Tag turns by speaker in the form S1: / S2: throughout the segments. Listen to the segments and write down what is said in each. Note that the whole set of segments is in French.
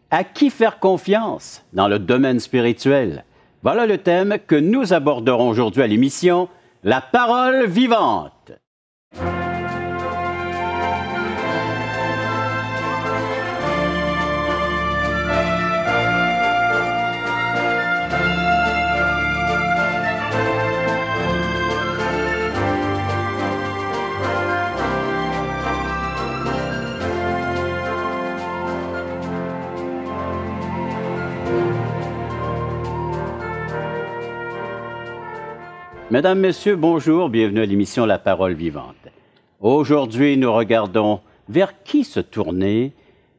S1: À qui faire confiance dans le domaine spirituel? Voilà le thème que nous aborderons aujourd'hui à l'émission La parole vivante. Mesdames, Messieurs, bonjour, bienvenue à l'émission La Parole Vivante. Aujourd'hui, nous regardons vers qui se tourner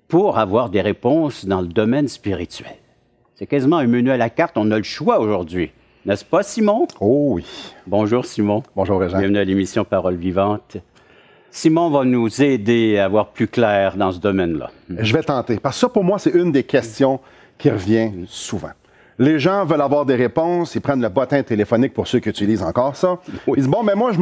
S1: pour avoir des réponses dans le domaine spirituel. C'est quasiment un menu à la carte, on a le choix aujourd'hui. N'est-ce pas, Simon?
S2: Oh oui.
S1: Bonjour, Simon.
S2: Bonjour, Régent.
S1: Bienvenue à l'émission Parole Vivante. Simon va nous aider à voir plus clair dans ce domaine-là.
S2: Je vais tenter, parce que ça, pour moi, c'est une des questions qui revient souvent. Les gens veulent avoir des réponses, ils prennent le bottin téléphonique pour ceux qui utilisent encore ça.
S1: Oui.
S2: Ils disent, bon, mais moi, je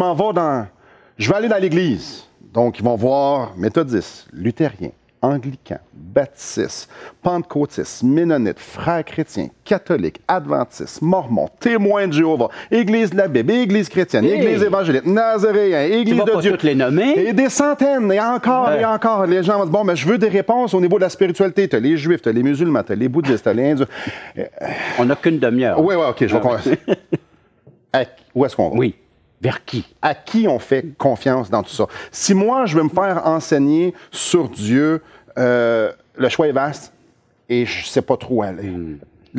S2: vais aller dans l'église. Donc, ils vont voir méthodistes, luthériens, anglicans, baptistes, pentecôtistes, ménonites, frères chrétiens, catholiques, adventistes, mormons, témoins de Jéhovah, église de la Bible, église chrétienne, église évangélique, nazaréen, église de Dieu.
S1: Tu vas pas toutes les nommer?
S2: Et des centaines, et encore, et encore. Les gens vont dire, bon, mais je veux des réponses au niveau de la spiritualité. Tu as les juifs, tu as les musulmans, tu as les bouddhistes, tu as les hindous.
S1: On n'a qu'une demi-heure.
S2: Oui, OK, je vais commencer. Où est-ce qu'on va?
S1: Oui. Vers qui?
S2: À qui on fait confiance dans tout ça? Si moi, je veux me faire enseigner sur Dieu, le choix est vaste et je ne sais pas trop où aller.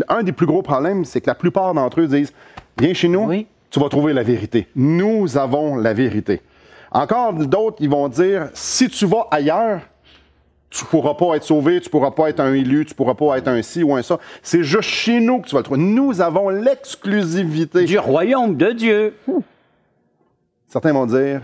S2: Un des plus gros problèmes, c'est que la plupart d'entre eux disent, viens chez nous, tu vas trouver la vérité. Nous avons la vérité. Encore d'autres, ils vont dire, si tu vas ailleurs, tu ne pourras pas être sauvé, tu ne pourras pas être un élu, tu ne pourras pas être un ci ou un ça. C'est juste chez nous que tu vas le trouver. Nous avons l'exclusivité.
S1: Du royaume de Dieu.
S2: Certains vont dire,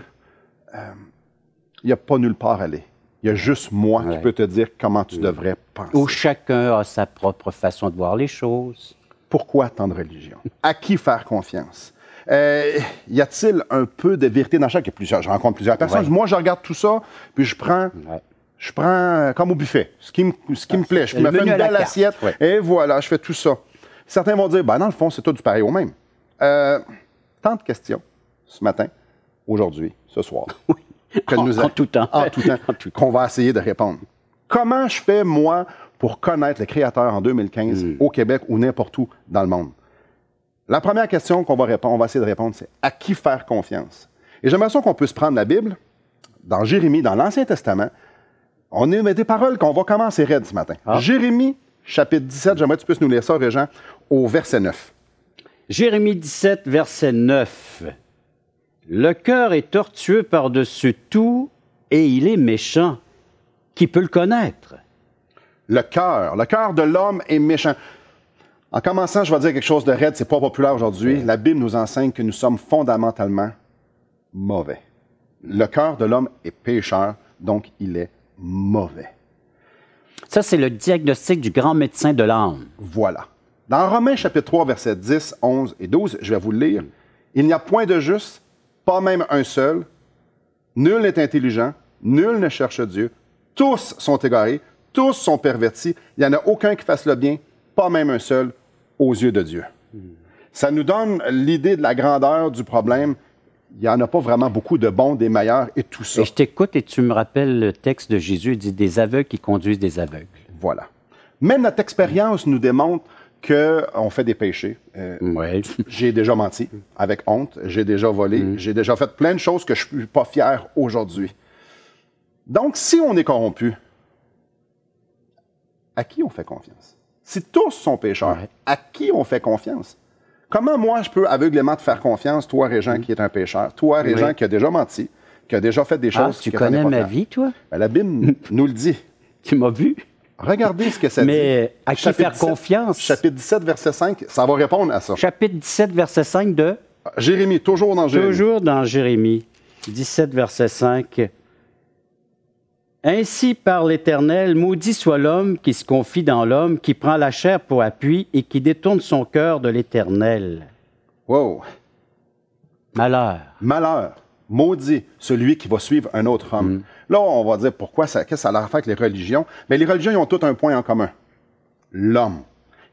S2: il n'y a pas nulle part à aller. Il y a juste moi qui peux te dire comment tu devrais penser.
S1: Où chacun a sa propre façon de voir les choses.
S2: Pourquoi tant de religion? À qui faire confiance? Y a-t-il un peu de vérité dans chaque? Je rencontre plusieurs personnes. Moi, je regarde tout ça, puis je prends comme au buffet, ce qui me plaît. Je me fais une belle assiette, et voilà, je fais tout ça. Certains vont dire, ben, dans le fond, c'est tout du pareil au même. Tant de questions ce matin, aujourd'hui, ce soir.
S1: En tout temps.
S2: En tout temps, qu'on va essayer de répondre. Comment je fais, moi, pour connaître le Créateur en 2015 au Québec ou n'importe où dans le monde? La première question qu'on va répondre, on va essayer de répondre, c'est à qui faire confiance? Et j'aimerais ça qu'on puisse prendre la Bible, dans Jérémie, dans l'Ancien Testament. On a des paroles qu'on va commencer raide ce matin. Jérémie, chapitre 17, j'aimerais que tu puisses nous lire ça, Régent, au verset 9.
S1: Jérémie 17, verset 9. Le cœur est tortueux par-dessus tout et il est méchant. Qui peut le connaître?
S2: Le cœur de l'homme est méchant. En commençant, je vais dire quelque chose de raide, c'est pas populaire aujourd'hui. La Bible nous enseigne que nous sommes fondamentalement mauvais. Le cœur de l'homme est pécheur, donc il est mauvais.
S1: Ça, c'est le diagnostic du grand médecin de l'âme.
S2: Voilà. Dans Romains chapitre 3, versets 10, 11 et 12, je vais vous le lire. Il n'y a point de juste, pas même un seul. Nul n'est intelligent, nul ne cherche Dieu. Tous sont égarés, tous sont pervertis. Il n'y en a aucun qui fasse le bien, pas même un seul, aux yeux de Dieu. Ça nous donne l'idée de la grandeur du problème. Il n'y en a pas vraiment beaucoup de bons, des meilleurs et tout ça.
S1: Et je t'écoute et tu me rappelles le texte de Jésus, il dit des aveugles qui conduisent des aveugles.
S2: Voilà. Même notre expérience nous démontre qu'on fait des péchés. J'ai déjà menti avec honte, j'ai déjà volé, j'ai déjà fait plein de choses que je ne suis pas fier aujourd'hui. Donc, si on est corrompu, à qui on fait confiance? Si tous sont pécheurs, à qui on fait confiance? Comment moi, je peux aveuglément te faire confiance, toi, Régent, qui est un pécheur, toi, Régent, qui a déjà menti, qui a déjà fait des choses...
S1: Tu connais ma vie, toi?
S2: Ben, la Bible nous le dit.
S1: Tu m'as vu?
S2: Regardez ce que ça dit.
S1: Mais à qui faire confiance?
S2: Chapitre 17, verset 5, ça va répondre à ça.
S1: Chapitre 17, verset 5 de?
S2: Jérémie, toujours dans Jérémie.
S1: Toujours dans Jérémie. 17, verset 5. Ainsi parle l'Éternel, maudit soit l'homme qui se confie dans l'homme, qui prend la chair pour appui et qui détourne son cœur de l'Éternel.
S2: Wow!
S1: Malheur.
S2: Malheur. Maudit, celui qui va suivre un autre homme. Là, on va dire pourquoi, qu'est-ce que ça a à faire avec les religions? Mais les religions, ils ont tous un point en commun. l'homme.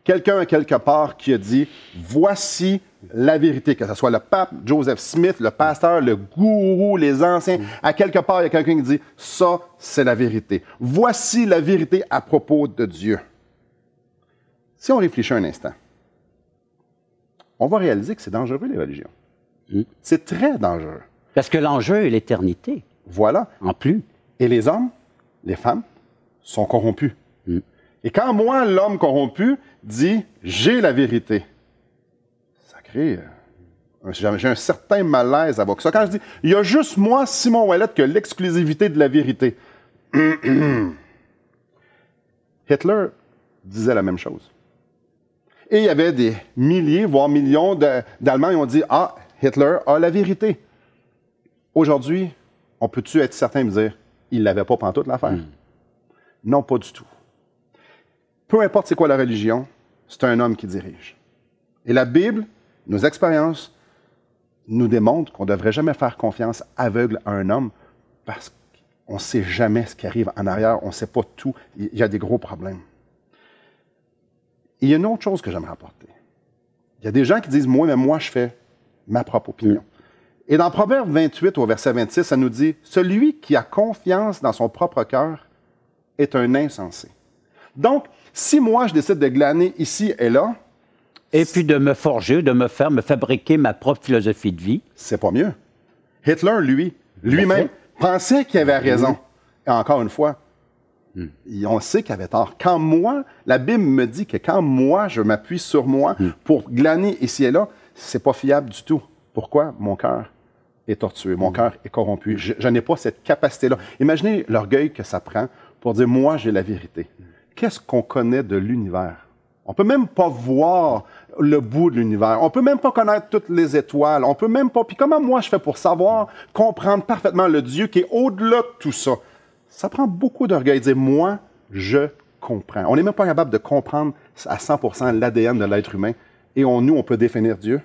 S2: Quelqu'un, quelque part, qui a dit, voici la vérité, que ce soit le pape, Joseph Smith, le pasteur, le gourou, les anciens. À quelque part, il y a quelqu'un qui dit, ça, c'est la vérité. Voici la vérité à propos de Dieu. Si on réfléchit un instant, on va réaliser que c'est dangereux, les religions. C'est très dangereux.
S1: Parce que l'enjeu est l'éternité.
S2: Voilà.
S1: En plus.
S2: Et les hommes, les femmes, sont corrompus. Et quand moi, l'homme corrompu, dit « j'ai la vérité », ça crée... j'ai un certain malaise avec ça. Quand je dis « il y a juste moi, Simon Ouellet, qui a l'exclusivité de la vérité », Hitler disait la même chose. Et il y avait des milliers, voire millions d'Allemands qui ont dit « ah, Hitler a la vérité ». Aujourd'hui, on peut-tu être certain de dire « il l'avait pas pantoute l'affaire ». Non, pas du tout. Peu importe c'est quoi la religion, c'est un homme qui dirige. Et la Bible, nos expériences, nous démontrent qu'on ne devrait jamais faire confiance aveugle à un homme parce qu'on ne sait jamais ce qui arrive en arrière, on ne sait pas tout, il y a des gros problèmes. Et il y a une autre chose que j'aimerais apporter. Il y a des gens qui disent, moi, je fais ma propre opinion. Et dans Proverbe 28, au verset 26, ça nous dit, « Celui qui a confiance dans son propre cœur est un insensé. » Donc, si moi, je décide de glaner ici et là...
S1: Et puis de me forger, de me fabriquer ma propre philosophie de vie.
S2: C'est pas mieux. Hitler, lui-même, pensait qu'il avait raison. Et encore une fois, on sait qu'il avait tort. Quand moi, la Bible me dit que quand moi, je m'appuie sur moi pour glaner ici et là, c'est pas fiable du tout. Pourquoi? Mon cœur est tortué, mon cœur est corrompu. Je n'ai pas cette capacité-là. Imaginez l'orgueil que ça prend pour dire, moi, j'ai la vérité. Qu'est-ce qu'on connaît de l'univers? On ne peut même pas voir le bout de l'univers. On ne peut même pas connaître toutes les étoiles. On peut même pas... Puis comment moi je fais pour savoir, comprendre parfaitement le Dieu qui est au-delà de tout ça? Ça prend beaucoup d'orgueil de dire, moi, je comprends. On n'est même pas capable de comprendre à 100% l'ADN de l'être humain. Et nous, on peut définir Dieu.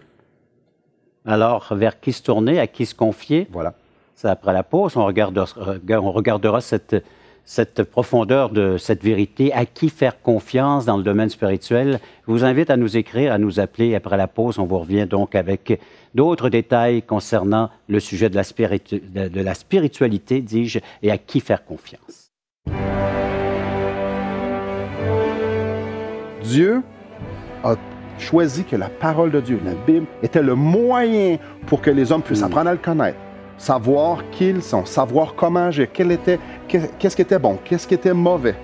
S1: Alors, vers qui se tourner, à qui se confier?
S2: Voilà.
S1: C'est après la pause, on regardera cette profondeur de cette vérité, à qui faire confiance dans le domaine spirituel. Je vous invite à nous écrire, à nous appeler. Après la pause, on vous revient donc avec d'autres détails concernant le sujet de la spiritualité, dis-je, et à qui faire confiance.
S2: Dieu a choisi que la parole de Dieu, la Bible, était le moyen pour que les hommes puissent apprendre à le connaître. Savoir qui ils sont, savoir comment agir, qu'est-ce qui était bon, qu'est-ce qui était mauvais.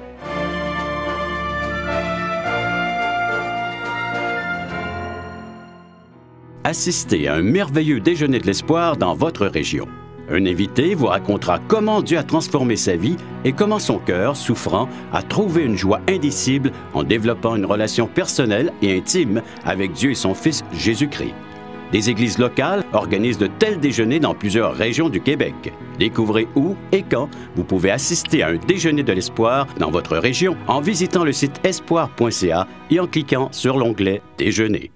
S3: Assistez à un merveilleux déjeuner de l'espoir dans votre région. Un invité vous racontera comment Dieu a transformé sa vie et comment son cœur, souffrant, a trouvé une joie indicible en développant une relation personnelle et intime avec Dieu et son Fils Jésus-Christ. Des églises locales organisent de tels déjeuners dans plusieurs régions du Québec. Découvrez où et quand vous pouvez assister à un déjeuner de l'espoir dans votre région en visitant le site espoir.ca et en cliquant sur l'onglet « Déjeuner ».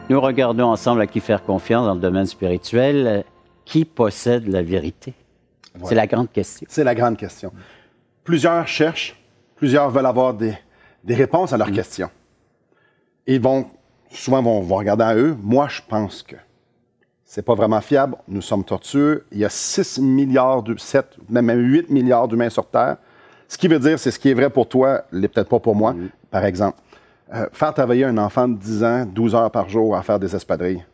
S1: Nous regardons ensemble à qui faire confiance dans le domaine spirituel. Qui possède la vérité? Voilà. C'est la grande question.
S2: C'est la grande question. Plusieurs cherchent, plusieurs veulent avoir des réponses à leurs questions. Et souvent vont regarder à eux. Moi, je pense que c'est pas vraiment fiable. Nous sommes tortueux. Il y a 6 milliards, 7, même 8 milliards d'humains sur Terre. Ce qui veut dire, c'est ce qui est vrai pour toi, l'est peut-être pas pour moi. Par exemple, faire travailler un enfant de 10 ans, 12 heures par jour à faire des espadrilles.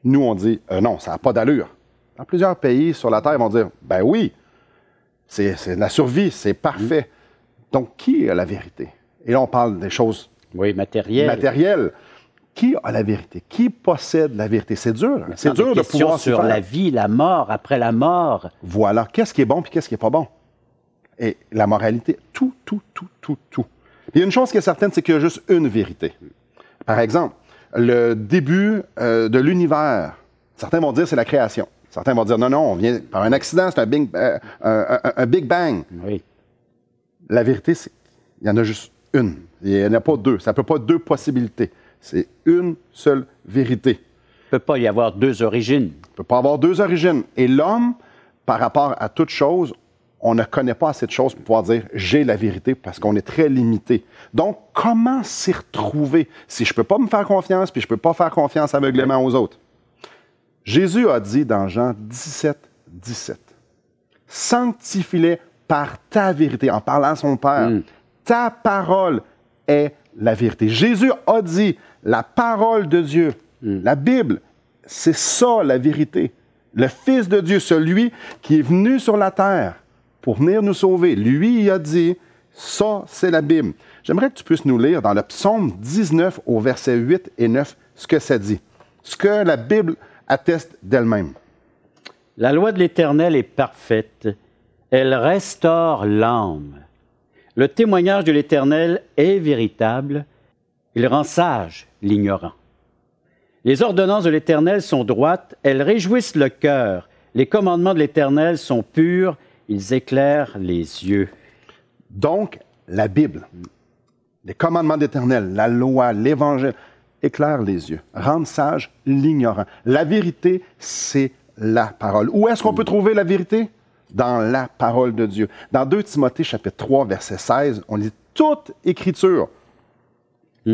S2: Nous, on dit, non, ça n'a pas d'allure. Dans plusieurs pays sur la Terre, ils vont dire, ben oui, c'est de la survie, c'est parfait. Donc, qui a la vérité? Et là, on parle des choses matérielles. Qui a la vérité? Qui possède la vérité? C'est dur. C'est dur de pouvoir
S1: sur la vie, la mort, après la mort.
S2: Voilà. Qu'est-ce qui est bon puis qu'est-ce qui n'est pas bon? Et la moralité, tout. Il y a une chose qui est certaine, c'est qu'il y a juste une vérité. Par exemple, le début de l'univers, certains vont dire c'est la création. Certains vont dire non, on vient par un accident, c'est un Big Bang.
S1: Oui.
S2: La vérité, c'est qu'il y en a juste une. Il n'y en a pas deux. Ça ne peut pas être deux possibilités. C'est une seule vérité.
S1: Il ne peut pas y avoir deux origines.
S2: Il ne peut pas avoir deux origines. Et l'homme, par rapport à toute chose, on ne connaît pas assez de choses pour pouvoir dire « j'ai la vérité » parce qu'on est très limité. Donc, comment s'y retrouver si je ne peux pas me faire confiance puis je ne peux pas faire confiance aveuglément aux autres? Jésus a dit dans Jean 17, 17, « Sanctifie-les par ta vérité », en parlant à son Père. Ta parole est la vérité. Jésus a dit, la parole de Dieu, la Bible, c'est ça la vérité. Le Fils de Dieu, celui qui est venu sur la terre pour venir nous sauver, lui, il a dit, ça, c'est la Bible. J'aimerais que tu puisses nous lire dans le psaume 19 au verset 8 et 9 ce que ça dit, ce que la Bible atteste d'elle-même.
S1: La loi de l'Éternel est parfaite, elle restaure l'âme. Le témoignage de l'Éternel est véritable, il rend sage l'ignorant. Les ordonnances de l'Éternel sont droites, elles réjouissent le cœur. Les commandements de l'Éternel sont purs, ils éclairent les yeux.
S2: Donc, la Bible, les commandements de l'Éternel, la loi, l'Évangile, éclairent les yeux, rendent sage l'ignorant. La vérité, c'est la parole. Où est-ce qu'on peut trouver la vérité? Dans la parole de Dieu. Dans 2 Timothée, chapitre 3, verset 16, on lit toute Écriture.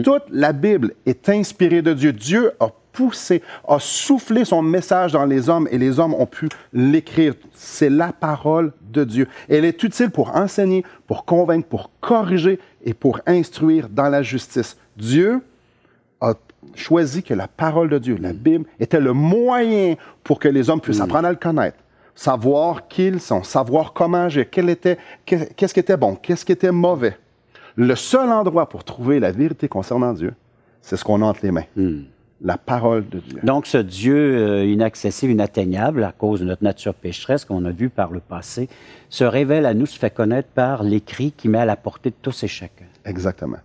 S2: Toute la Bible est inspirée de Dieu. Dieu a poussé, a soufflé son message dans les hommes et les hommes ont pu l'écrire. C'est la parole de Dieu. Elle est utile pour enseigner, pour convaincre, pour corriger et pour instruire dans la justice. Dieu a choisi que la parole de Dieu, la Bible, était le moyen pour que les hommes puissent apprendre à le connaître, savoir qui ils sont, savoir comment agir, qu'est-ce qui était bon, qu'est-ce qui était mauvais. Le seul endroit pour trouver la vérité concernant Dieu, c'est ce qu'on a entre les mains. La parole de Dieu.
S1: Donc, ce Dieu inaccessible, inatteignable, à cause de notre nature pécheresse qu'on a vu par le passé, se révèle à nous, se fait connaître par l'écrit qui met à la portée de tous et chacun.
S2: Exactement.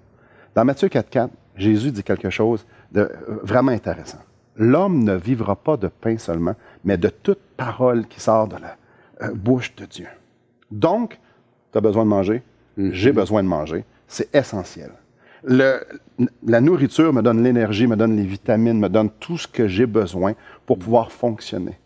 S2: Dans Matthieu 4,4, Jésus dit quelque chose de vraiment intéressant. L'homme ne vivra pas de pain seulement, mais de toute parole qui sort de la bouche de Dieu. Donc, tu as besoin de manger, j'ai besoin de manger, c'est essentiel. La nourriture me donne l'énergie, me donne les vitamines, me donne tout ce que j'ai besoin pour pouvoir fonctionner.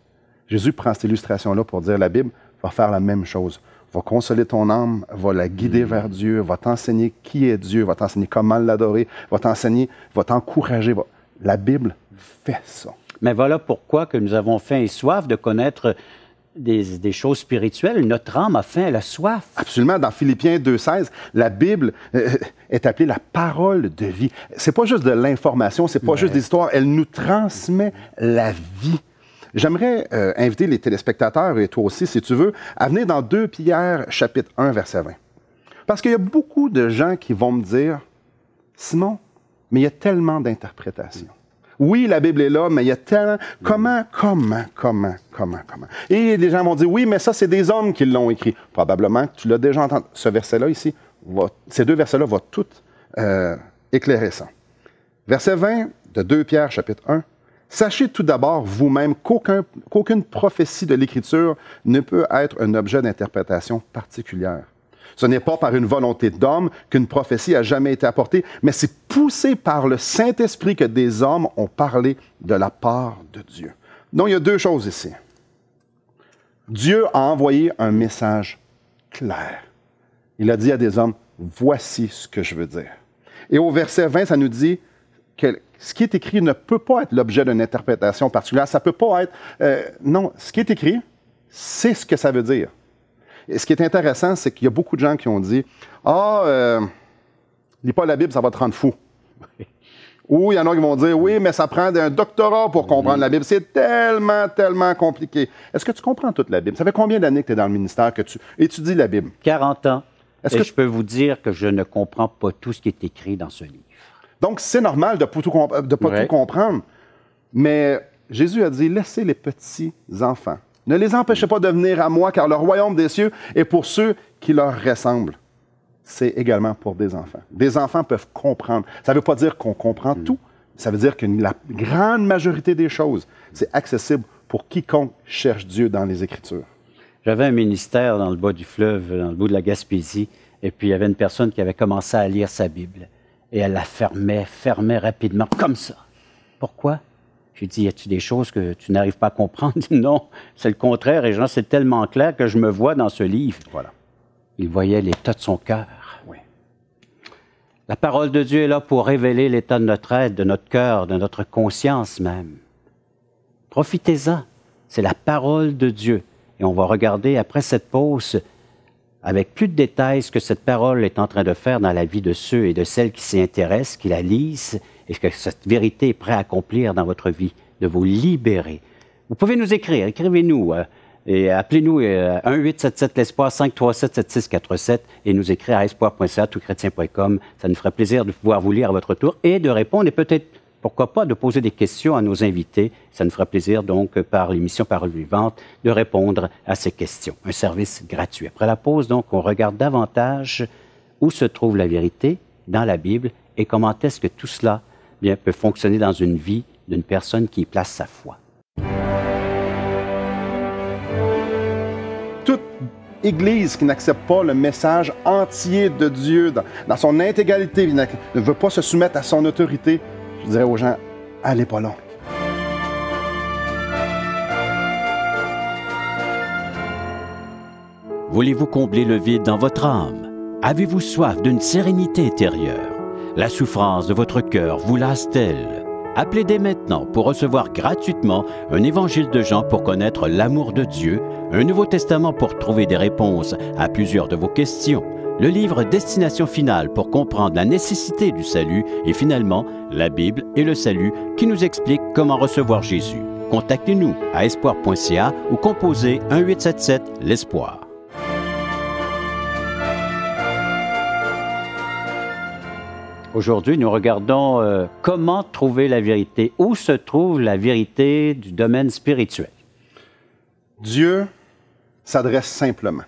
S2: Jésus prend cette illustration-là pour dire la Bible va faire la même chose. Va consoler ton âme, va la guider vers Dieu, va t'enseigner qui est Dieu, va t'enseigner comment l'adorer, va t'enseigner, va t'encourager. La Bible fait ça.
S1: Mais voilà pourquoi que nous avons faim et soif de connaître des choses spirituelles. Notre âme a faim, elle a soif.
S2: Absolument. Dans Philippiens 2,16, la Bible est appelée la parole de vie. C'est pas juste de l'information, c'est pas juste des histoires. Elle nous transmet la vie. J'aimerais inviter les téléspectateurs, et toi aussi, si tu veux, à venir dans 2 Pierre, chapitre 1, verset 20. Parce qu'il y a beaucoup de gens qui vont me dire, Simon, mais il y a tellement d'interprétations. Oui, la Bible est là, mais il y a tellement... Comment? Et les gens vont dire, oui, mais ça, c'est des hommes qui l'ont écrit. Probablement que tu l'as déjà entendu. Ce verset-là ici, ces 2 versets-là vont tout éclairer ça. Verset 20 de 2 Pierre, chapitre 1. Sachez tout d'abord vous-même qu'aucune prophétie de l'Écriture ne peut être un objet d'interprétation particulière. Ce n'est pas par une volonté d'homme qu'une prophétie a jamais été apportée, mais c'est poussé par le Saint-Esprit que des hommes ont parlé de la part de Dieu. Donc, il y a 2 choses ici. Dieu a envoyé un message clair. Il a dit à des hommes, voici ce que je veux dire. Et au verset 20, ça nous dit que ce qui est écrit ne peut pas être l'objet d'une interprétation particulière. Ça ne peut pas être... non, ce qui est écrit, c'est ce que ça veut dire. Et ce qui est intéressant, c'est qu'il y a beaucoup de gens qui ont dit « Ah, lis pas la Bible, ça va te rendre fou. » Ou il y en a qui vont dire « Oui, mais ça prend un doctorat pour comprendre la Bible. C'est tellement, tellement compliqué. » Est-ce que tu comprends toute la Bible? Ça fait combien d'années que tu es dans le ministère, que tu étudies la Bible?
S1: 40 ans. Et je peux vous dire que je ne comprends pas tout ce qui est écrit dans ce livre.
S2: Donc, c'est normal de ne pas tout comprendre. Mais Jésus a dit « Laissez les petits enfants. Ne les empêchez pas de venir à moi, car le royaume des cieux est pour ceux qui leur ressemblent. » C'est également pour des enfants. Des enfants peuvent comprendre. Ça ne veut pas dire qu'on comprend tout. Ça veut dire que la grande majorité des choses, c'est accessible pour quiconque cherche Dieu dans les Écritures.
S1: J'avais un ministère dans le bas du fleuve, dans le bout de la Gaspésie, et puis il y avait une personne qui avait commencé à lire sa Bible. Et elle la fermait rapidement, comme ça. Pourquoi? J'ai dit, y a-t-il des choses que tu n'arrives pas à comprendre? Il dit, non, c'est le contraire. Et Jean, c'est tellement clair que je me vois dans ce livre.
S2: Voilà.
S1: Il voyait l'état de son cœur.
S2: Oui.
S1: La parole de Dieu est là pour révéler l'état de notre être, de notre cœur, de notre conscience même. Profitez-en. C'est la parole de Dieu. Et on va regarder après cette pause avec plus de détails ce que cette parole est en train de faire dans la vie de ceux et de celles qui s'y intéressent, qui la lisent, et que cette vérité est prête à accomplir dans votre vie, de vous libérer. Vous pouvez nous écrire, écrivez-nous et appelez-nous 1-877-LESPOIR 537-7647 et nous écrire à espoir.ca toutchrétien.com. Ça nous ferait plaisir de pouvoir vous lire à votre tour et de répondre et peut-être, pourquoi pas, de poser des questions à nos invités. Ça nous fera plaisir donc, par l'émission Parole vivante, de répondre à ces questions. Un service gratuit. Après la pause, donc, on regarde davantage où se trouve la vérité dans la Bible et comment est-ce que tout cela bien, peut fonctionner dans une vie d'une personne qui y place sa foi.
S2: Toute Église qui n'accepte pas le message entier de Dieu dans son intégralité, ne veut pas se soumettre à son autorité, je dirais aux gens, allez pas long.
S3: Voulez-vous combler le vide dans votre âme? Avez-vous soif d'une sérénité intérieure? La souffrance de votre cœur vous lasse-t-elle? Appelez dès maintenant pour recevoir gratuitement un évangile de Jean pour connaître l'amour de Dieu, un Nouveau Testament pour trouver des réponses à plusieurs de vos questions, le livre Destination finale pour comprendre la nécessité du salut et finalement la Bible et le salut qui nous explique comment recevoir Jésus. Contactez-nous à espoir.ca ou composez 1-877-LESPOIR.
S1: Aujourd'hui, nous regardons comment trouver la vérité. Où se trouve la vérité du domaine spirituel?
S2: Dieu s'adresse simplement.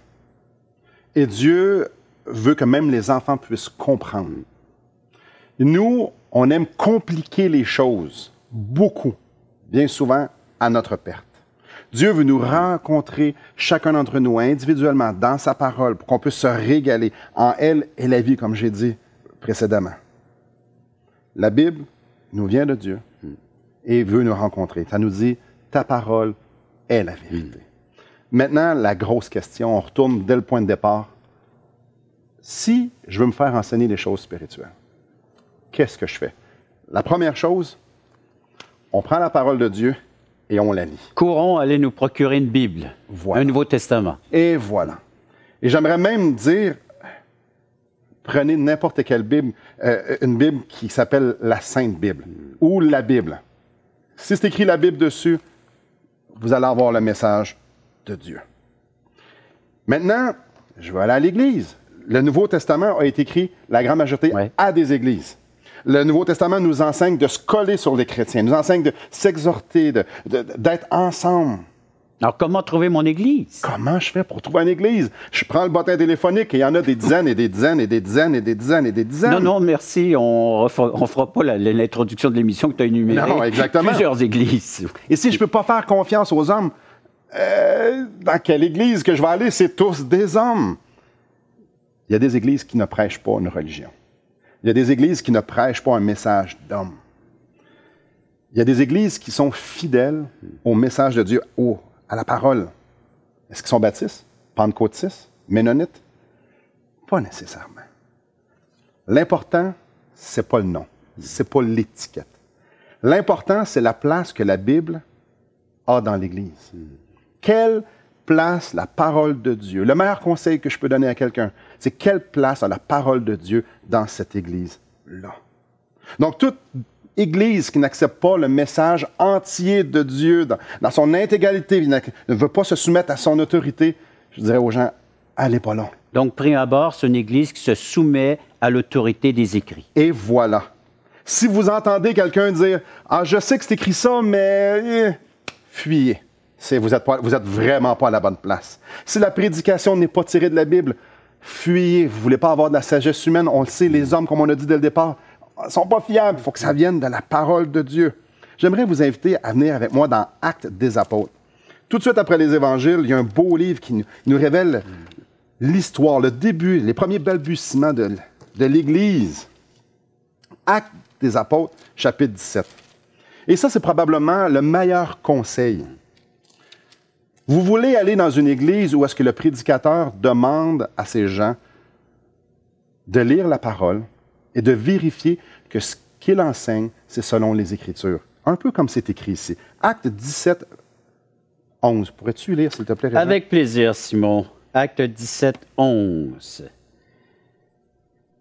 S2: Et Dieu veut que même les enfants puissent comprendre. Nous, on aime compliquer les choses, beaucoup, bien souvent, à notre perte. Dieu veut nous rencontrer, chacun d'entre nous, individuellement, dans sa parole, pour qu'on puisse se régaler en elle et la vie, comme j'ai dit précédemment. La Bible nous vient de Dieu et veut nous rencontrer. Ça nous dit, ta parole est la vérité. Maintenant, la grosse question, on retourne dès le point de départ. Si je veux me faire enseigner les choses spirituelles, qu'est-ce que je fais? La première chose, on prend la parole de Dieu et on la lit.
S1: Courons aller nous procurer une Bible,
S2: Voilà.
S1: un Nouveau Testament.
S2: Et voilà. Et j'aimerais même dire, prenez n'importe quelle Bible, une Bible qui s'appelle la Sainte Bible ou la Bible. Si c'est écrit la Bible dessus, vous allez avoir le message de Dieu. Maintenant, je vais aller à l'Église. Le Nouveau Testament a été écrit, la grande majorité, à des églises. Le Nouveau Testament nous enseigne de se coller sur les chrétiens, nous enseigne de s'exhorter, d'être ensemble.
S1: Alors, comment trouver mon Église?
S2: Comment je fais pour trouver une église? Je prends le bottin téléphonique et il y en a des dizaines et des dizaines et des dizaines et des dizaines et des dizaines.
S1: Non, non, merci. On ne fera pas l'introduction de l'émission que tu as énumérée.
S2: Non, exactement.
S1: Plusieurs églises.
S2: Et si je ne peux pas faire confiance aux hommes, dans quelle église que je vais aller? C'est tous des hommes. Il y a des églises qui ne prêchent pas une religion. Il y a des églises qui ne prêchent pas un message d'homme. Il y a des églises qui sont fidèles au message de Dieu, à la parole. Est-ce qu'ils sont baptistes, pentecôtistes, ménonites? Pas nécessairement. L'important, c'est pas le nom, c'est pas l'étiquette. L'important, c'est la place que la Bible a dans l'Église. Quelle place la parole de Dieu? Le meilleur conseil que je peux donner à quelqu'un, c'est quelle place a la parole de Dieu dans cette Église-là. Donc, toute Église qui n'accepte pas le message entier de Dieu dans son intégralité, ne veut pas se soumettre à son autorité, je dirais aux gens, allez pas long.
S1: Donc, prime abord, c'est une Église qui se soumet à l'autorité des écrits.
S2: Et voilà. Si vous entendez quelqu'un dire « Ah, je sais que c'est écrit ça, mais... » fuyez. Vous êtes vraiment pas à la bonne place. Si la prédication n'est pas tirée de la Bible, fuyez. Vous ne voulez pas avoir de la sagesse humaine. On le sait, les hommes, comme on a dit dès le départ, ne sont pas fiables. Il faut que ça vienne de la parole de Dieu. J'aimerais vous inviter à venir avec moi dans Actes des Apôtres. Tout de suite après les Évangiles, il y a un beau livre qui nous révèle l'histoire, le début, les premiers balbutiements de l'Église. Actes des Apôtres, chapitre 17. Et ça, c'est probablement le meilleur conseil. Vous voulez aller dans une église où est-ce que le prédicateur demande à ses gens de lire la parole et de vérifier que ce qu'il enseigne, c'est selon les Écritures. Un peu comme c'est écrit ici. Acte 17, 11. Pourrais-tu lire, s'il te plaît, Régent?
S1: Avec plaisir, Simon. Acte 17, 11.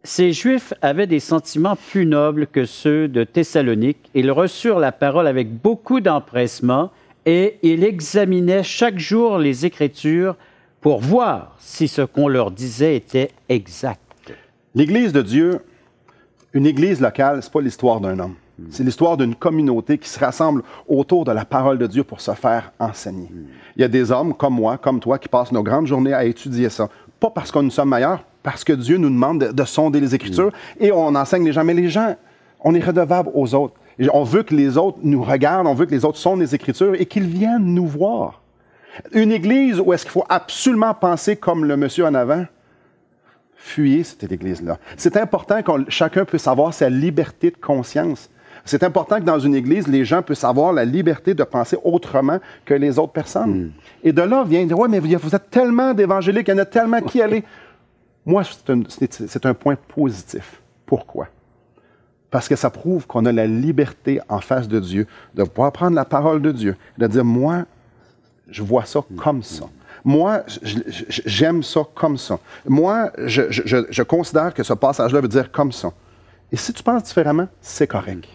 S1: Ces Juifs avaient des sentiments plus nobles que ceux de Thessalonique. Ils reçurent la parole avec beaucoup d'empressement et ils examinaient chaque jour les Écritures pour voir si ce qu'on leur disait était exact.
S2: L'Église de Dieu, une Église locale, ce n'est pas l'histoire d'un homme. C'est l'histoire d'une communauté qui se rassemble autour de la parole de Dieu pour se faire enseigner. Il y a des hommes comme moi, comme toi, qui passent nos grandes journées à étudier ça. Pas parce que nous sommes meilleurs, parce que Dieu nous demande de sonder les Écritures et on enseigne les gens. Mais les gens, on est redevable aux autres. Et on veut que les autres nous regardent, on veut que les autres sondent les Écritures et qu'ils viennent nous voir. Une Église où est-ce qu'il faut absolument penser comme le monsieur en avant, fuyez cette Église-là. C'est important que chacun puisse avoir sa liberté de conscience. C'est important que dans une Église, les gens puissent avoir la liberté de penser autrement que les autres personnes. Et de là vient dire, ouais, mais vous êtes tellement d'évangéliques, il y en a tellement qui allaient. Moi, c'est un point positif. Pourquoi? Parce que ça prouve qu'on a la liberté en face de Dieu, de pouvoir prendre la parole de Dieu, de dire, moi, je vois ça comme ça. Moi, j'aime ça comme ça. Moi, je considère que ce passage-là veut dire comme ça. Et si tu penses différemment, c'est correct.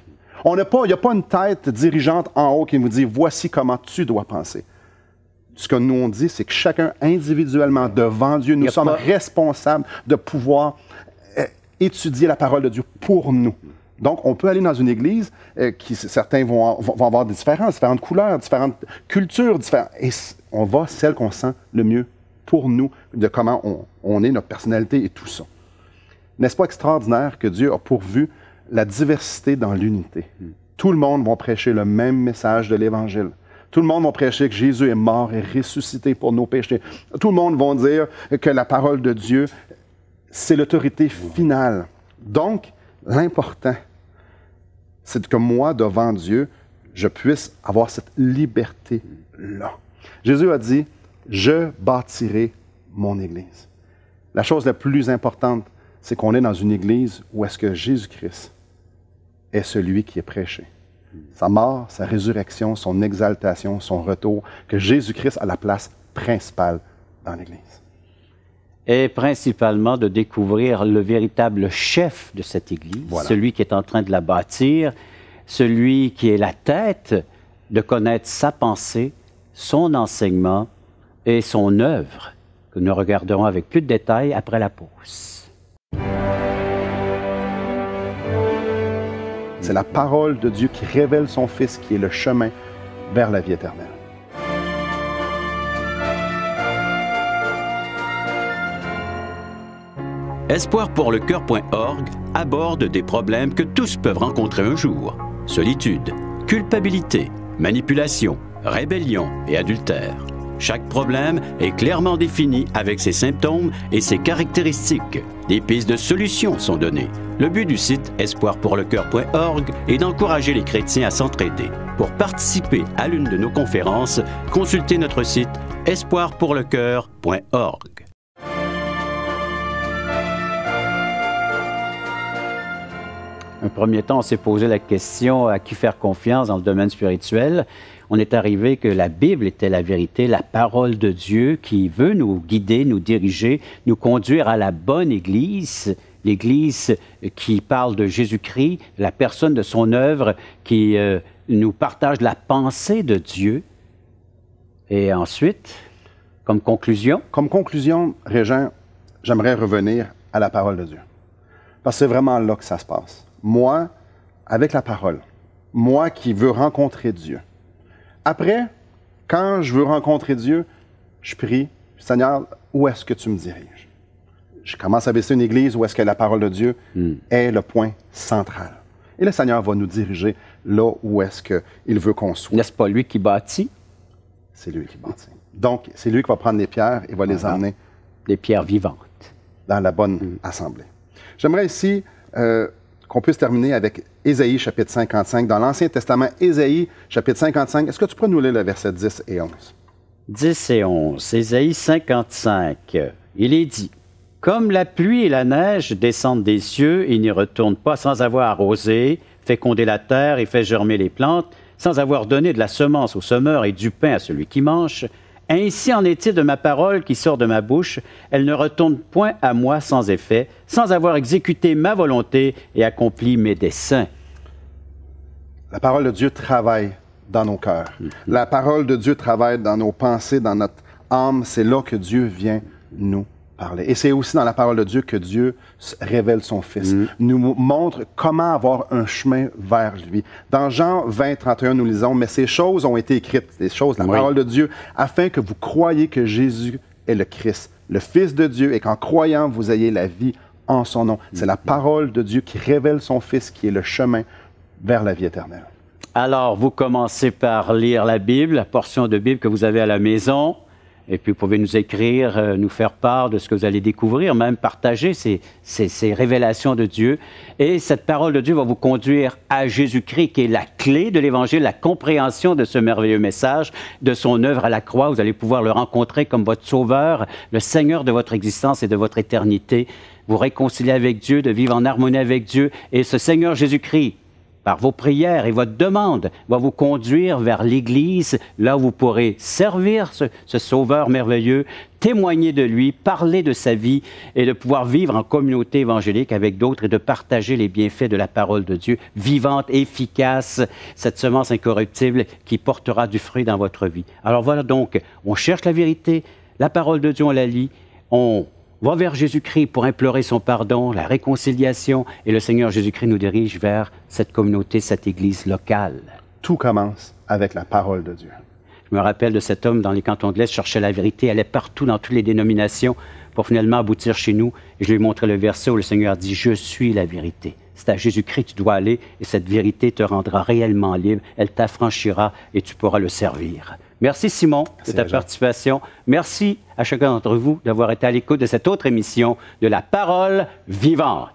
S2: Il n'y a pas une tête dirigeante en haut qui nous dit, voici comment tu dois penser. Ce que nous on dit, c'est que chacun individuellement, devant Dieu, nous sommes responsables de pouvoir étudier la parole de Dieu pour nous. Donc, on peut aller dans une église certains vont avoir des différences, différentes couleurs, différentes cultures, et on va celle qu'on sent le mieux pour nous, de comment on est, notre personnalité et tout ça. N'est-ce pas extraordinaire que Dieu a pourvu la diversité dans l'unité? Tout le monde va prêcher le même message de l'Évangile. Tout le monde va prêcher que Jésus est mort et ressuscité pour nos péchés. Tout le monde va dire que la parole de Dieu, c'est l'autorité finale. Donc, l'important, c'est que moi, devant Dieu, je puisse avoir cette liberté-là. Jésus a dit, « Je bâtirai mon Église ». La chose la plus importante, c'est qu'on est dans une Église où est-ce que Jésus-Christ est celui qui est prêché. Sa mort, sa résurrection, son exaltation, son retour, que Jésus-Christ a la place principale dans l'Église.
S1: Et principalement de découvrir le véritable chef de cette Église, voilà. Celui qui est en train de la bâtir, celui qui est la tête, de connaître sa pensée, son enseignement et son œuvre, que nous regarderons avec plus de détails après la pause.
S2: C'est la parole de Dieu qui révèle son Fils, qui est le chemin vers la vie éternelle.
S3: Espoirpourlecoeur.org aborde des problèmes que tous peuvent rencontrer un jour. Solitude, culpabilité, manipulation, rébellion et adultère. Chaque problème est clairement défini avec ses symptômes et ses caractéristiques. Des pistes de solutions sont données. Le but du site espoirpourlecoeur.org est d'encourager les chrétiens à s'entraider. Pour participer à l'une de nos conférences, consultez notre site espoirpourlecoeur.org.
S1: Un premier temps, on s'est posé la question à qui faire confiance dans le domaine spirituel. On est arrivé que la Bible était la vérité, la parole de Dieu qui veut nous guider, nous diriger, nous conduire à la bonne Église, l'Église qui parle de Jésus-Christ, la personne de son œuvre, qui nous partage la pensée de Dieu. Et ensuite, comme conclusion?
S2: Comme conclusion, Régent, j'aimerais revenir à la parole de Dieu. Parce que c'est vraiment là que ça se passe. Moi, avec la parole, moi qui veux rencontrer Dieu. Après, quand je veux rencontrer Dieu, je prie, Seigneur, où est-ce que tu me diriges? Je commence à visiter une église où est-ce que la parole de Dieu est le point central. Et le Seigneur va nous diriger là où est-ce qu'il veut qu'on soit.
S1: N'est-ce pas lui qui bâtit?
S2: C'est lui qui bâtit. Donc, c'est lui qui va prendre les pierres et va les emmener.
S1: Les pierres vivantes.
S2: Dans la bonne assemblée. J'aimerais ici qu'on puisse terminer avec Ésaïe, chapitre 55. Dans l'Ancien Testament, Ésaïe, chapitre 55, est-ce que tu pourrais nous lire le verset 10 et 11?
S1: 10 et 11, Ésaïe 55, il est dit, « Comme la pluie et la neige descendent des cieux et n'y retournent pas sans avoir arrosé, fécondé la terre et fait germer les plantes, sans avoir donné de la semence au semeur et du pain à celui qui mange, ainsi en est-il de ma parole qui sort de ma bouche, elle ne retourne point à moi sans effet, sans avoir exécuté ma volonté et accompli mes desseins. »
S2: La parole de Dieu travaille dans nos cœurs. La parole de Dieu travaille dans nos pensées, dans notre âme. C'est là que Dieu vient nous parler. Et c'est aussi dans la parole de Dieu que Dieu révèle son Fils, nous montre comment avoir un chemin vers lui. Dans Jean 20, 31, nous lisons, « Mais ces choses ont été écrites, ces choses, la parole de Dieu, afin que vous croyiez que Jésus est le Christ, le Fils de Dieu, et qu'en croyant, vous ayez la vie en son nom. » C'est la parole de Dieu qui révèle son Fils, qui est le chemin vers la vie éternelle.
S1: Alors, vous commencez par lire la Bible, la portion de Bible que vous avez à la maison, et puis vous pouvez nous écrire, nous faire part de ce que vous allez découvrir, même partager ces révélations de Dieu. Et cette parole de Dieu va vous conduire à Jésus-Christ, qui est la clé de l'Évangile, la compréhension de ce merveilleux message, de son œuvre à la croix. Vous allez pouvoir le rencontrer comme votre Sauveur, le Seigneur de votre existence et de votre éternité. Vous réconcilier avec Dieu, de vivre en harmonie avec Dieu. Et ce Seigneur Jésus-Christ, par vos prières et votre demande, va vous conduire vers l'Église, là où vous pourrez servir ce Sauveur merveilleux, témoigner de lui, parler de sa vie et de pouvoir vivre en communauté évangélique avec d'autres et de partager les bienfaits de la parole de Dieu, vivante, efficace, cette semence incorruptible qui portera du fruit dans votre vie. Alors voilà donc, on cherche la vérité, la parole de Dieu, on la lit, on va vers Jésus-Christ pour implorer son pardon, la réconciliation, et le Seigneur Jésus-Christ nous dirige vers cette communauté, cette Église locale.
S2: Tout commence avec la parole de Dieu.
S1: Je me rappelle de cet homme dans les cantons de l'Est, cherchait la vérité, allait partout dans toutes les dénominations pour finalement aboutir chez nous. Et je lui ai montré le verset où le Seigneur dit « Je suis la vérité ». C'est à Jésus-Christ que tu dois aller et cette vérité te rendra réellement libre, elle t'affranchira et tu pourras le servir. Merci Simon de ta participation. Merci à chacun d'entre vous d'avoir été à l'écoute de cette autre émission de La Parole vivante.